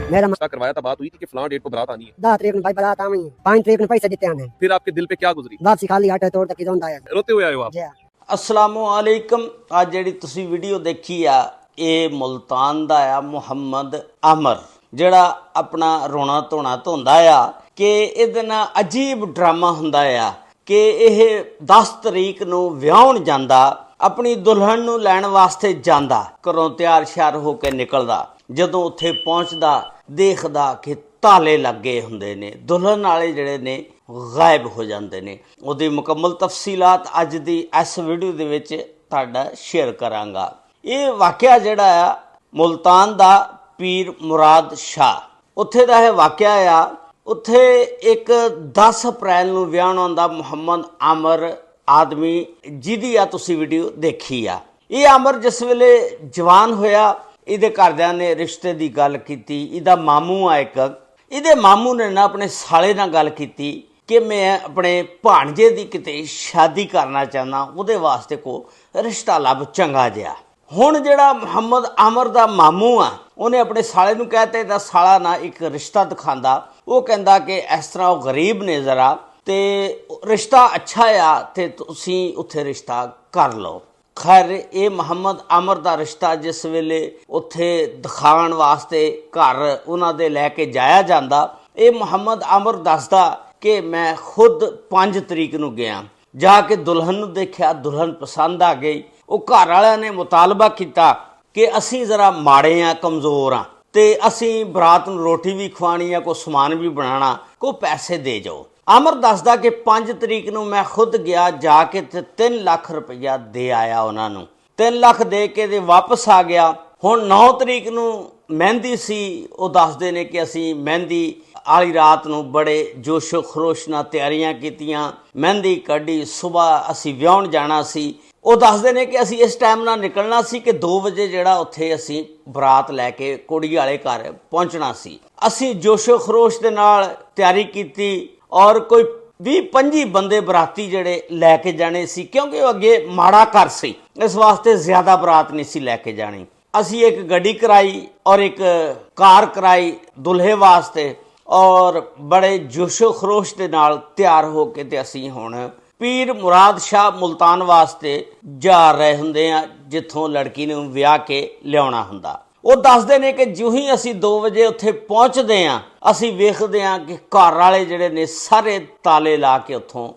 मेरा रिश्ता करवाया था, बात हुई थी कि फलां डेट को बारात आनी है, 10 तारीख भाई बारात आनी है, 5 तारीख ने पैसे देते हैं, फिर आपके दिल पे क्या गुजरी? वापसी खाली आटा तोड़ तक जोंदा है रोते हुए आए हो आप? जी। अस्सलामुअलैकुम। आज ਜਿਹੜੀ ਤੁਸੀਂ ਵੀਡੀਓ ਦੇਖੀ ਆ ਇਹ ਮੁਲਤਾਨ ਦਾ ਆ ਮੁਹੰਮਦ ਆਮਰ, ਜਿਹੜਾ ਆਪਣਾ ਰੋਣਾ ਧੋਣਾ ਧੋਂਦਾ ਆ ਕਿ ਇਹਦੇ ਨਾਲ ਅਜੀਬ ਡਰਾਮਾ ਹੁੰਦਾ ਆ ਕਿ ਇਹ 10 ਤਰੀਕ ਨੂੰ ਵਿਆਹਣ ਜਾਂਦਾ, ਆਪਣੀ ਦੁਲਹਨ ਨੂੰ ਲੈਣ ਵਾਸਤੇ ਜਾਂਦਾ, ਘਰੋਂ ਤਿਆਰ ਸ਼ਿਆਰ ਹੋ ਕੇ ਨਿਕਲਦਾ। ਜਦੋਂ ਉੱਥੇ ਪਹੁੰਚਦਾ ਦੇਖਦਾ ਕਿ ਤਾਲੇ ਲੱਗੇ ਹੁੰਦੇ ਨੇ, ਦੁਲਹਨ ਵਾਲੇ ਜਿਹੜੇ ਨੇ ਗਾਇਬ ਹੋ ਜਾਂਦੇ ਨੇ। ਉਹਦੀ ਮੁਕੰਮਲ ਤਫਸੀਲਾਤ ਅੱਜ ਦੀ ਇਸ ਵੀਡੀਓ ਦੇ ਵਿੱਚ ਤੁਹਾਡਾ ਸ਼ੇਅਰ ਕਰਾਂਗਾ। ਇਹ ਵਾਕਿਆ ਜਿਹੜਾ ਆ ਮੁਲਤਾਨ ਦਾ ਪੀਰ ਮੁਰਾਦ ਸ਼ਾਹ, ਉੱਥੇ ਦਾ ਇਹ ਵਾਕਿਆ ਆ। ਉੱਥੇ ਇੱਕ 10 ਅਪ੍ਰੈਲ ਨੂੰ ਵਿਆਹਣ ਆਉਂਦਾ ਮੁਹੰਮਦ ਆਮਰ ਆਦਮੀ, ਜਿਹਦੀ ਆ ਤੁਸੀਂ ਵੀਡੀਓ ਦੇਖੀ ਆ। ਇਹ ਆਮਰ ਜਿਸ ਵੇਲੇ ਜਵਾਨ ਹੋਇਆ, ਇਹਦੇ ਘਰਦਿਆਂ ਨੇ ਰਿਸ਼ਤੇ ਦੀ ਗੱਲ ਕੀਤੀ। ਇਹਦਾ ਮਾਮੂ ਆ ਇੱਕ, ਇਹਦੇ ਮਾਮੂ ਨੇ ਨਾ ਆਪਣੇ ਸਾਲੇ ਨਾਲ ਗੱਲ ਕੀਤੀ ਕਿ ਮੈਂ ਆਪਣੇ ਭਾਣਜੇ ਦੀ ਕਿਤੇ ਸ਼ਾਦੀ ਕਰਨਾ ਚਾਹੁੰਦਾ, ਉਹਦੇ ਵਾਸਤੇ ਕੋ ਰਿਸ਼ਤਾ ਲੱਭ ਚੰਗਾ ਜਿਹਾ। ਹੁਣ ਜਿਹੜਾ ਮੁਹੰਮਦ ਆਮਰ ਦਾ ਮਾਮੂ ਆ, ਉਹਨੇ ਆਪਣੇ ਸਾਲੇ ਨੂੰ ਕਹਿਤਾ ਇਹਦਾ ਸਾਲਾ ਨਾ ਇੱਕ ਰਿਸ਼ਤਾ ਦਿਖਾਉਂਦਾ। ਉਹ ਕਹਿੰਦਾ ਕਿ ਇਸ ਤਰ੍ਹਾਂ ਉਹ ਗਰੀਬ ਨੇ ਜ਼ਰਾ, ਤੇ ਰਿਸ਼ਤਾ ਅੱਛਾ ਆ ਤੇ ਤੁਸੀਂ ਉੱਥੇ ਰਿਸ਼ਤਾ ਕਰ ਲਓ। ਖੈਰ ਇਹ ਮੁਹੰਮਦ ਆਮਰ ਦਾ ਰਿਸ਼ਤਾ ਜਿਸ ਵੇਲੇ ਉੱਥੇ ਦਿਖਾਉਣ ਵਾਸਤੇ ਘਰ ਉਹਨਾਂ ਦੇ ਲੈ ਕੇ ਜਾਇਆ ਜਾਂਦਾ, ਇਹ ਮੁਹੰਮਦ ਆਮਰ ਦੱਸਦਾ ਕਿ ਮੈਂ ਖੁਦ 5 ਤਰੀਕ ਨੂੰ ਗਿਆ, ਜਾ ਕੇ ਦੁਲਹਨ ਨੂੰ ਦੇਖਿਆ, ਦੁਲਹਨ ਪਸੰਦ ਆ ਗਈ। ਉਹ ਘਰ ਵਾਲਿਆਂ ਨੇ ਮੁਤਾਲਬਾ ਕੀਤਾ ਕਿ ਅਸੀਂ ਜ਼ਰਾ ਮਾੜੇ ਆ, ਕਮਜ਼ੋਰ ਆ, ਤੇ ਅਸੀਂ ਬਰਾਤ ਨੂੰ ਰੋਟੀ ਵੀ ਖਵਾਉਣੀ ਆ, ਕੋਈ ਸਮਾਨ ਵੀ ਬਣਾਉਣਾ, ਕੋਈ ਪੈਸੇ ਦੇ ਜਾਓ। ਆਮਰ ਦੱਸਦਾ ਕਿ 5 ਤਰੀਕ ਨੂੰ ਮੈਂ ਖੁਦ ਗਿਆ, ਜਾ ਕੇ ਤੇ 3 ਲੱਖ ਰੁਪਈਆ ਦੇ ਆਇਆ ਉਹਨਾਂ ਨੂੰ। 3 ਲੱਖ ਦੇ ਕੇ ਤੇ ਵਾਪਸ ਆ ਗਿਆ। ਹੁਣ 9 ਤਰੀਕ ਨੂੰ ਮਹਿੰਦੀ ਸੀ। ਉਹ ਦੱਸਦੇ ਨੇ ਕਿ ਅਸੀਂ ਮਹਿੰਦੀ ਵਾਲੀ ਰਾਤ ਨੂੰ ਬੜੇ ਜੋਸ਼ੋ ਖਰੋਸ਼ ਨਾਲ ਤਿਆਰੀਆਂ ਕੀਤੀਆਂ, ਮਹਿੰਦੀ ਕੱਢੀ, ਸਵੇਰ ਅਸੀਂ ਵਿਆਹਣ ਜਾਣਾ ਸੀ। ਉਹ ਦੱਸਦੇ ਨੇ ਕਿ ਅਸੀਂ ਇਸ ਟਾਈਮ ਨਾਲ ਨਿਕਲਣਾ ਸੀ ਕਿ 2 ਵਜੇ ਜਿਹੜਾ ਉੱਥੇ ਅਸੀਂ ਬਰਾਤ ਲੈ ਕੇ ਕੁੜੀ ਵਾਲੇ ਘਰ ਪਹੁੰਚਣਾ ਸੀ। ਅਸੀਂ ਜੋਸ਼ੋ ਖਰੋਸ਼ ਦੇ ਨਾਲ ਤਿਆਰੀ ਕੀਤੀ ਔਰ ਕੋਈ 20-25 ਬੰਦੇ ਬਰਾਤੀ ਜਿਹੜੇ ਲੈ ਕੇ ਜਾਣੇ ਸੀ, ਕਿਉਂਕਿ ਉਹ ਅੱਗੇ ਮਾੜਾ ਘਰ ਸੀ, ਇਸ ਵਾਸਤੇ ਜ਼ਿਆਦਾ ਬਰਾਤ ਨਹੀਂ ਸੀ ਲੈ ਕੇ ਜਾਣੀ। ਅਸੀਂ ਇੱਕ ਗੱਡੀ ਕਰਾਈ ਔਰ ਇੱਕ ਕਾਰ ਕਰਾਈ ਦੁਲਹੇ ਵਾਸਤੇ, ਔਰ ਬੜੇ ਜੋਸ਼ੋ ਖਰੋਸ਼ ਦੇ ਨਾਲ ਤਿਆਰ ਹੋ ਕੇ ਤੇ ਅਸੀਂ ਹੁਣ ਪੀਰ ਮੁਰਾਦ ਸ਼ਾਹ ਮੁਲਤਾਨ ਵਾਸਤੇ ਜਾ ਰਹੇ ਹੁੰਦੇ ਆ, ਜਿੱਥੋਂ ਲੜਕੀ ਨੂੰ ਵਿਆਹ ਕੇ ਲਿਆਉਣਾ ਹੁੰਦਾ। ਉਹ ਦੱਸਦੇ ਨੇ ਕਿ ਜਿਉਂ ਹੀ ਅਸੀਂ 2 ਵਜੇ ਉੱਥੇ ਪਹੁੰਚਦੇ ਹਾਂ, ਅਸੀਂ ਵੇਖਦੇ ਹਾਂ ਕਿ ਘਰ ਵਾਲੇ ਜਿਹੜੇ ਨੇ ਸਾਰੇ ਤਾਲੇ ਲਾ ਕੇ ਉੱਥੋਂ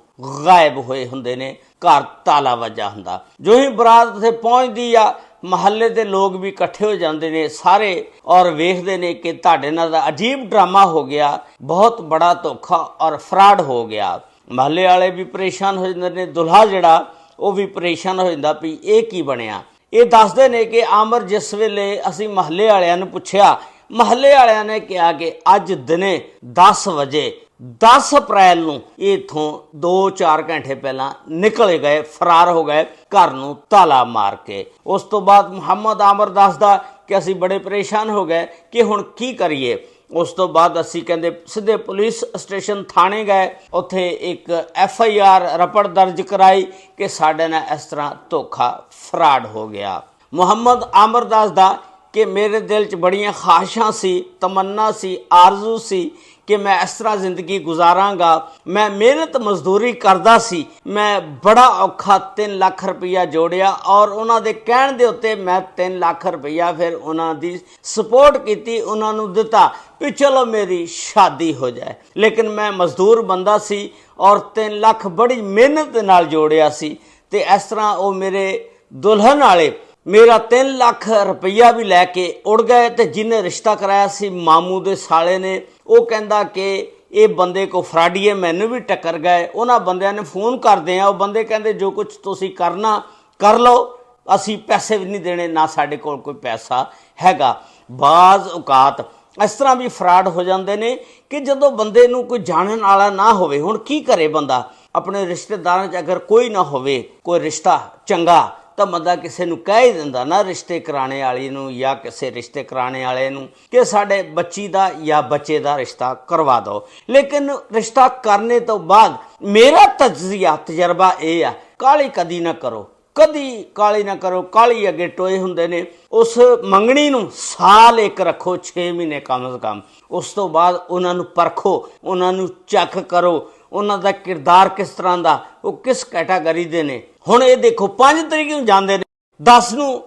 ਗਾਇਬ ਹੋਏ ਹੁੰਦੇ ਨੇ, ਘਰ ਤਾਲਾ ਵੱਜਾ ਹੁੰਦਾ। ਜੋ ਹੀ ਬਰਾਤ ਉੱਥੇ ਪਹੁੰਚਦੀ ਆ, ਮਹੱਲੇ ਦੇ ਲੋਕ ਵੀ ਇਕੱਠੇ ਹੋ ਜਾਂਦੇ ਨੇ ਸਾਰੇ, ਔਰ ਵੇਖਦੇ ਨੇ ਕਿ ਤੁਹਾਡੇ ਨਾਲ ਦਾ ਅਜੀਬ ਡਰਾਮਾ ਹੋ ਗਿਆ, ਬਹੁਤ ਬੜਾ ਧੋਖਾ ਔਰ ਫਰਾਡ ਹੋ ਗਿਆ। ਮਹੱਲੇ ਵਾਲੇ ਵੀ ਪਰੇਸ਼ਾਨ ਹੋ ਜਾਂਦੇ ਨੇ, ਦੁਲਹਾ ਜਿਹੜਾ ਉਹ ਵੀ ਪਰੇਸ਼ਾਨ ਹੋ ਜਾਂਦਾ ਵੀ ਇਹ ਕੀ ਬਣਿਆ। ਇਹ ਦੱਸਦੇ ਨੇ ਕਿ ਆਮਰ ਜਿਸ ਵੇਲੇ ਅਸੀਂ ਮਹੱਲੇ ਵਾਲਿਆਂ ਨੂੰ ਪੁੱਛਿਆ, ਮਹੱਲੇ ਵਾਲਿਆਂ ਨੇ ਕਿਹਾ ਕਿ ਅੱਜ ਦਿਨੇ 10 ਵਜੇ 10 ਅਪ੍ਰੈਲ ਨੂੰ ਇੱਥੋਂ 2-4 ਘੰਟੇ ਪਹਿਲਾਂ ਨਿਕਲ ਗਏ, ਫਰਾਰ ਹੋ ਗਏ ਘਰ ਨੂੰ ਤਾਲਾ ਮਾਰ ਕੇ। ਉਸ ਤੋਂ ਬਾਅਦ ਮੁਹੰਮਦ ਆਮਰ ਦੱਸਦਾ ਕਿ ਅਸੀਂ ਬੜੇ ਪਰੇਸ਼ਾਨ ਹੋ ਗਏ ਕਿ ਹੁਣ ਕੀ ਕਰੀਏ। ਉਸ ਤੋਂ ਬਾਅਦ ਅਸੀਂ ਕਹਿੰਦੇ ਸਿੱਧੇ ਪੁਲਿਸ ਸਟੇਸ਼ਨ ਥਾਣੇ ਗਏ, ਉੱਥੇ ਇੱਕ FIR ਰਪੜ ਦਰਜ ਕਰਾਈ ਕਿ ਸਾਡੇ ਨਾਲ ਇਸ ਤਰ੍ਹਾਂ ਧੋਖਾ ਫਰਾਡ ਹੋ ਗਿਆ। ਮੁਹੰਮਦ ਆਮਰ ਦੱਸਦਾ ਕਿ ਮੇਰੇ ਦਿਲ 'ਚ ਬੜੀਆਂ ਖਾਹਿਸ਼ਾਂ ਸੀ, ਤਮੰਨਾ ਸੀ, ਆਰਜ਼ੂ ਸੀ ਕਿ ਮੈਂ ਇਸ ਤਰ੍ਹਾਂ ਜ਼ਿੰਦਗੀ ਗੁਜ਼ਾਰਾਂਗਾ। ਮੈਂ ਮਿਹਨਤ ਮਜ਼ਦੂਰੀ ਕਰਦਾ ਸੀ, ਮੈਂ ਬੜਾ ਔਖਾ 3 ਲੱਖ ਰੁਪਈਆ ਜੋੜਿਆ, ਔਰ ਉਹਨਾਂ ਦੇ ਕਹਿਣ ਦੇ ਉੱਤੇ ਮੈਂ 3 ਲੱਖ ਰੁਪਈਆ ਫਿਰ ਉਹਨਾਂ ਦੀ ਸਪੋਰਟ ਕੀਤੀ, ਉਹਨਾਂ ਨੂੰ ਦਿੱਤਾ ਵੀ ਚਲੋ ਮੇਰੀ ਸ਼ਾਦੀ ਹੋ ਜਾਏ। ਲੇਕਿਨ ਮੈਂ ਮਜ਼ਦੂਰ ਬੰਦਾ ਸੀ ਔਰ 3 ਲੱਖ ਬੜੀ ਮਿਹਨਤ ਦੇ ਨਾਲ ਜੋੜਿਆ ਸੀ, ਤੇ ਇਸ ਤਰ੍ਹਾਂ ਉਹ ਮੇਰੇ ਦੁਲਹਨ ਵਾਲੇ ਮੇਰਾ 3 ਲੱਖ ਰੁਪਈਆ ਵੀ ਲੈ ਕੇ ਉੜ ਗਏ। ਤੇ ਜਿਹਨੇ ਰਿਸ਼ਤਾ ਕਰਾਇਆ ਸੀ ਮਾਮੂ ਦੇ ਸਾਲੇ ਨੇ, ਉਹ ਕਹਿੰਦਾ ਕਿ ਇਹ ਬੰਦੇ ਕੋ ਫਰਾਡੀਏ, ਮੈਨੂੰ ਵੀ ਟੱਕਰ ਗਏ। ਉਹਨਾਂ ਬੰਦਿਆਂ ਨੇ ਫੋਨ ਕਰਦੇ ਆ, ਉਹ ਬੰਦੇ ਕਹਿੰਦੇ ਜੋ ਕੁਝ ਤੁਸੀਂ ਕਰਨਾ ਕਰ ਲਓ, ਅਸੀਂ ਪੈਸੇ ਵੀ ਨਹੀਂ ਦੇਣੇ, ਨਾ ਸਾਡੇ ਕੋਲ ਕੋਈ ਪੈਸਾ ਹੈਗਾ। ਬਾਜ਼ ਔਕਾਤ ਇਸ ਤਰ੍ਹਾਂ ਵੀ ਫਰਾਡ ਹੋ ਜਾਂਦੇ ਨੇ ਕਿ ਜਦੋਂ ਬੰਦੇ ਨੂੰ ਕੋਈ ਜਾਣਨ ਵਾਲਾ ਨਾ ਹੋਵੇ। ਹੁਣ ਕੀ ਕਰੇ ਬੰਦਾ, ਆਪਣੇ ਰਿਸ਼ਤੇਦਾਰਾਂ 'ਚ ਅਗਰ ਕੋਈ ਨਾ ਹੋਵੇ, ਕੋਈ ਰਿਸ਼ਤਾ ਚੰਗਾ, ਤਾਂ ਬੰਦਾ ਕਿਸੇ ਨੂੰ ਕਹਿ ਹੀ ਦਿੰਦਾ ਨਾ ਰਿਸ਼ਤੇ ਕਰਾਣੇ ਵਾਲੀ ਨੂੰ ਜਾਂ ਕਿਸੇ ਰਿਸ਼ਤੇ ਕਰਾਣੇ ਵਾਲੇ ਨੂੰ ਕਿ ਸਾਡੇ ਬੱਚੀ ਦਾ ਜਾਂ ਬੱਚੇ ਦਾ ਰਿਸ਼ਤਾ ਕਰਵਾ ਦਿਓ। ਲੇਕਿਨ ਰਿਸ਼ਤਾ ਕਰਨੇ ਤੋਂ ਬਾਅਦ ਮੇਰਾ ਤਜਰਬਾ ਇਹ ਆ, ਕਾਹਲੀ ਕਦੀ ਨਾ ਕਰੋ, कदी काली ना करो, काली अगे टोए हुंदे ने। उस मंगनी नूं साल एक रखो, 6 महीने कम से कम। उस तो बाद उन्हां नूं परखो, उन्हां नूं चैक करो, उन्हां दा किरदार किस तरह दा, वो किस कैटागरी दे ने। हुण ये देखो 5 तरीक नूं जांदे ने, 10 नूं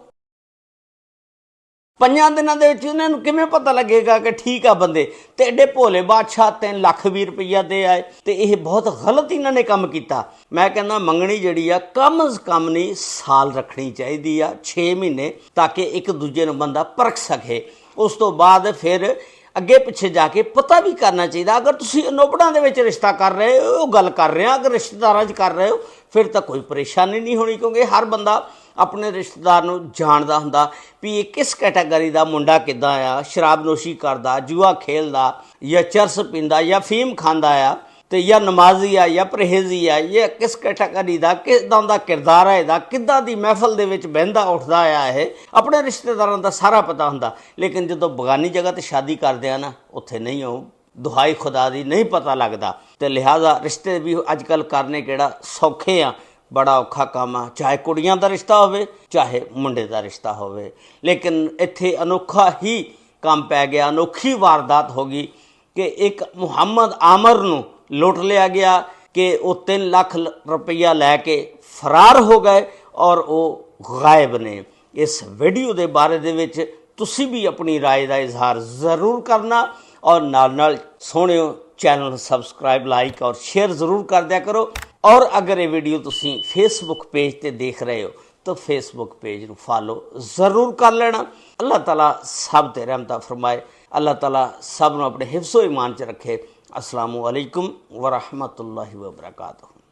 5 दिनों के इन्होंने किमें पता लगेगा कि ठीक आ बंदे। तो एडे भोले बादशाह 3 लाख 20 रुपया दे आए, तो यह बहुत गलत इन्होंने काम किया। मैं कहना मंगनी जी कम अज कम नहीं साल रखनी चाहिए आ, 6 महीने, ताकि एक दूजे नूं बंदा परख सके। उस तो बाद फिर अगे पिछे जाके पता भी करना चाहिए। अगर तुम अनोपड़ा के रिश्ता कर रहे हो, गल कर रहे हो, अगर रिश्तेदार कर रहे हो, फिर तो कोई परेशानी नहीं होनी, क्योंकि हर बंदा अपने रिश्तेदार नूं जानदा हुंदा भी ये किस कैटागरी का मुंडा किद्दां आ, शराबनोशी करदा, जुआ खेलदा, या चरस पींदा, या फीम खांदा आ, ते या नमाजी आ, या परहेजी आ, ये किस कैटागरी का, किदां दा किरदार है इहदा, किदां दी महफल दे विच बहिंदा उठदा आ। ये अपने रिश्तेदारां दा सारा पता हुंदा, लेकिन जदों बगानी जगह ते शादी करदे आ ना, उत्थे नहीं हो, दुहाई खुदा दी नहीं पता लगता। तो लिहाजा रिश्ते भी अजकल करने किहड़ा सौखे आ, बड़ा औखा काम आ, चाहे कुड़ियां दा रिश्ता होवे, चाहे मुंडे दा रिश्ता होवे। लेकिन इत्थे अनोखा ही काम पै गया, अनोखी वारदात हो गई कि एक मुहम्मद आमर नूं लुट लिया गया कि वो 3 लाख रुपया लैके फरार हो गए और वो गायब ने। इस वीडियो के बारे दे विच तुसी भी अपनी राय का इजहार जरूर करना, और नाल सोहणिओ चैनल सबसक्राइब, लाइक और शेयर जरूर कर दिया करो। और अगर ये वीडियो तुसी फेसबुक पेज ते देख रहे हो तो फेसबुक पेज नूं फॉलो जरूर कर लेना। अल्लाह ताला सब ते रहमत फरमाए, अल्लाह ताला सब नूं अपने हिफ्ज़ो ईमान च रखे। अस्सलामु अलैकुम व रहमतुल्लाहि व बरकातुहू।